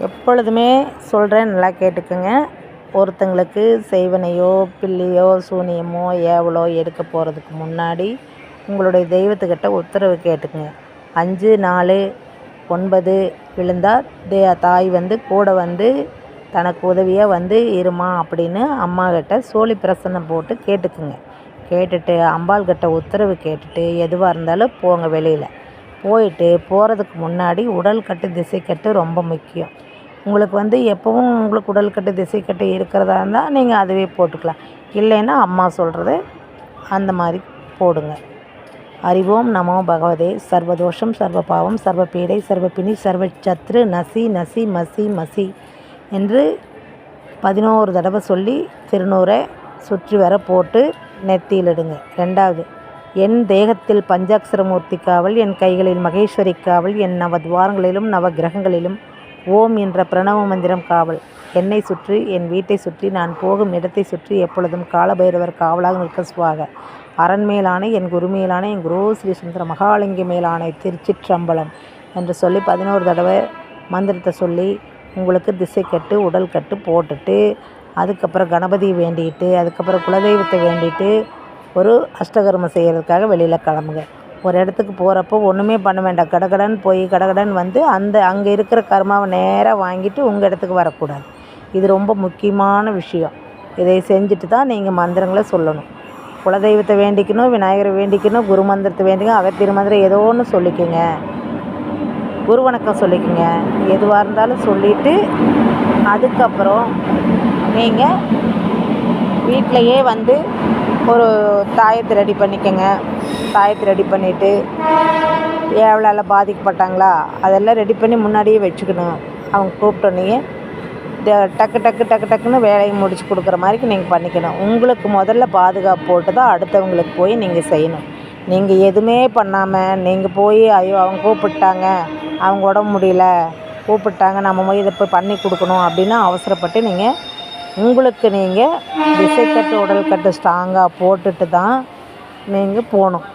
எப்பொழுதுமே சொல்கிறேன், நல்லா கேட்டுக்கோங்க. ஒருத்தங்களுக்கு செய்வனையோ பில்லியோ சூனியமோ ஏவலோ எடுக்க போகிறதுக்கு முன்னாடி உங்களுடைய தெய்வத்துக்கிட்ட உத்தரவு கேட்டுக்குங்க. 5 4 9 விழுந்தால் தாய் கூட தனக்கு உதவியாக இருமா அப்படின்னு அம்மாக்கிட்ட சோழி பிரசன்னம் போட்டு கேட்டுக்குங்க. கேட்டுட்டு அம்பாள்கிட்ட உத்தரவு கேட்டுட்டு எதுவாக இருந்தாலும் போங்க. வெளியில் போயிட்டு போகிறதுக்கு முன்னாடி உடல் கட்டு திசை கட்டு ரொம்ப முக்கியம். உங்களுக்கு எப்போவும் உங்களுக்கு உடல் கட்டு திசை கட்டு இருக்கிறதா இருந்தால் நீங்கள் அதுவே போட்டுக்கலாம். இல்லைன்னா அம்மா சொல்கிறது அந்த மாதிரி போடுங்க. அறிவோம் நமோ பகவதே சர்வதோஷம் சர்வபாவம் சர்வபீடை சர்வபிணி சர்வசத்ரு நசி நசி மசி மசி என்று 11 தடவை சொல்லி திருநூறை சுற்றி வர போட்டு நெத்தியிலிடுங்க. 2வது, என் தேகத்தில் பஞ்சாட்சரமூர்த்தி காவல், என் கைகளில் மகேஸ்வரி காவல், என் நவத்வாரங்களிலும் நவ கிரகங்களிலும் ஓம் என்ற பிரணவ மந்திரம் காவல். என்னை சுற்றி என் வீட்டை சுற்றி நான் போகும் இடத்தை சுற்றி எப்பொழுதும் காலபைரவர் காவலாக நிற்க சுவாக. அரண் மேலான என் குரு மேலான என் குரு ஸ்ரீ சுந்தர மகாலிங்க மேலான திருச்சிற்றம்பலம் என்று சொல்லி 11 தடவை மந்திரத்தை சொல்லி உங்களுக்கு திசை கட்டு உடல் கட்டு போட்டுட்டு அதுக்கப்புறம் கணபதி வேண்டிட்டு அதுக்கப்புறம் குலதெய்வத்தை வேண்டிட்டு ஒரு அஷ்டகர்மம் செய்கிறதுக்காக வெளியில் கிளம்புங்க. ஒரு இடத்துக்கு போகிறப்போ ஒன்றுமே பண்ண வேண்டாம். கடகடன் போய் கடகடன் அங்கே இருக்கிற கர்மாவை நேராக வாங்கிட்டு உங்கள் இடத்துக்கு வரக்கூடாது. இது ரொம்ப முக்கியமான விஷயம். இதை செஞ்சுட்டு தான் நீங்கள் மந்திரங்களை சொல்லணும். குலதெய்வத்தை வேண்டிக்கணும், விநாயகரை வேண்டிக்கணும், குரு மந்திரத்தை வேண்டிக்கணும், அகத்தியர் மந்திரம் ஏதோ ஒன்று சொல்லிக்கோங்க, குரு வணக்கம் சொல்லிக்கோங்க. எதுவாக இருந்தாலும் சொல்லிவிட்டு அதுக்கப்புறம் நீங்கள் வீட்டிலையே ஒரு தாயத்தை ரெடி பண்ணிக்கோங்க. தாயத்தை ரெடி பண்ணிவிட்டு எவ்வளோ பாதிக்கப்பட்டாங்களா அதெல்லாம் ரெடி பண்ணி முன்னாடியே வச்சுக்கணும். அவங்க கூப்பிட்டோன்னே டக்கு டக்கு டக்கு டக்குன்னு வேலையை முடிச்சு கொடுக்குற மாதிரி நீங்கள் பண்ணிக்கணும். உங்களுக்கு முதல்ல பாதுகாப்பு போட்டு தான் அடுத்தவங்களுக்கு போய் நீங்கள் செய்யணும். நீங்கள் எதுவுமே பண்ணாமல் நீங்கள் போய் ஐயோ அவங்க கூப்பிட்டாங்க, அவங்க உடம்பு முடியல கூப்பிட்டாங்க, நம்ம போய் இதை போய் பண்ணி கொடுக்கணும் அப்படின்னு அவசரப்பட்டு நீங்கள் உங்களுக்கு நீங்கள் திசைக்கட்டு உடல் கட்டு ஸ்ட்ராங்காக போட்டுட்டு தான் நீங்கள் போகணும்.